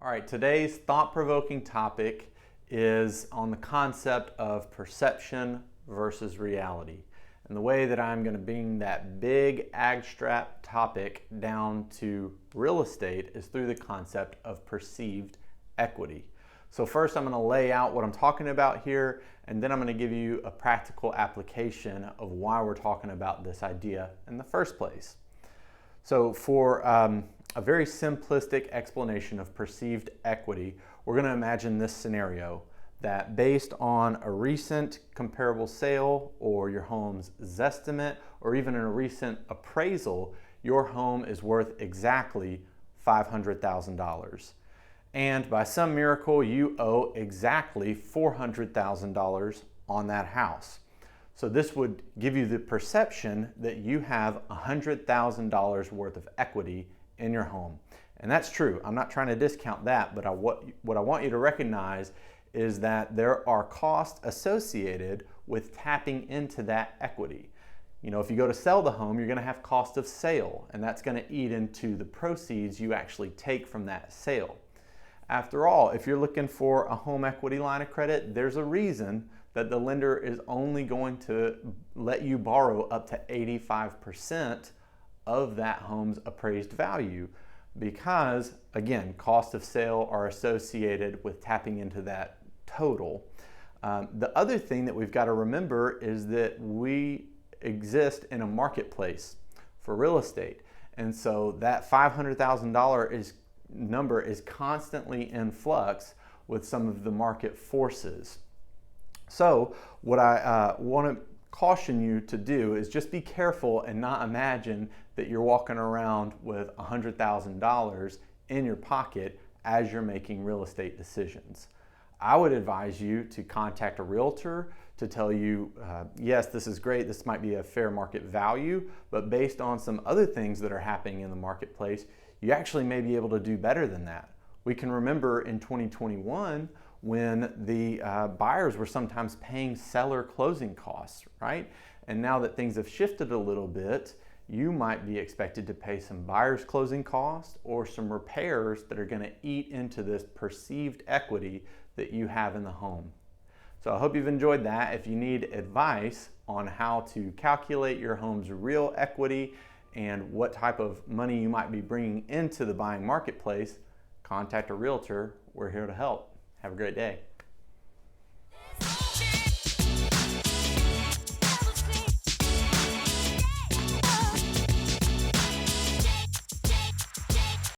All right, today's thought-provoking topic is on the concept of perception versus reality. And the way that I'm going to bring that big AgStrap topic down to real estate is through the concept of perceived equity. So first I'm going to lay out what I'm talking about here, and then I'm going to give you a practical application of why we're talking about this idea in the first place. So for a very simplistic explanation of perceived equity, we're going to imagine this scenario that based on a recent comparable sale or your home's Zestimate or even a recent appraisal, your home is worth exactly $500,000. And by some miracle, you owe exactly $400,000 on that house. So this would give you the perception that you have $100,000 worth of equity in your home. And that's true. I'm not trying to discount that, but what I want you to recognize is that there are costs associated with tapping into that equity. You know, if you go to sell the home, you're going to have cost of sale, and that's going to eat into the proceeds you actually take from that sale. After all, if you're looking for a home equity line of credit, there's a reason that the lender is only going to let you borrow up to 85% of that home's appraised value, because again, cost of sale are associated with tapping into that total. The other thing that we've got to remember is that we exist in a marketplace for real estate, and so that $500,000 number is constantly in flux with some of the market forces. So what I want to caution you to do is just be careful and not imagine that you're walking around with $100,000 in your pocket as you're making real estate decisions. I would advise you to contact a realtor to tell you, yes, this is great, this might be a fair market value, but based on some other things that are happening in the marketplace, you actually may be able to do better than that. We can remember in 2021 when the buyers were sometimes paying seller closing costs, right? And now that things have shifted a little bit, you might be expected to pay some buyer's closing costs or some repairs that are going to eat into this perceived equity that you have in the home. So I hope you've enjoyed that. If you need advice on how to calculate your home's real equity and what type of money you might be bringing into the buying marketplace, contact a realtor. We're here to help. Have a great day.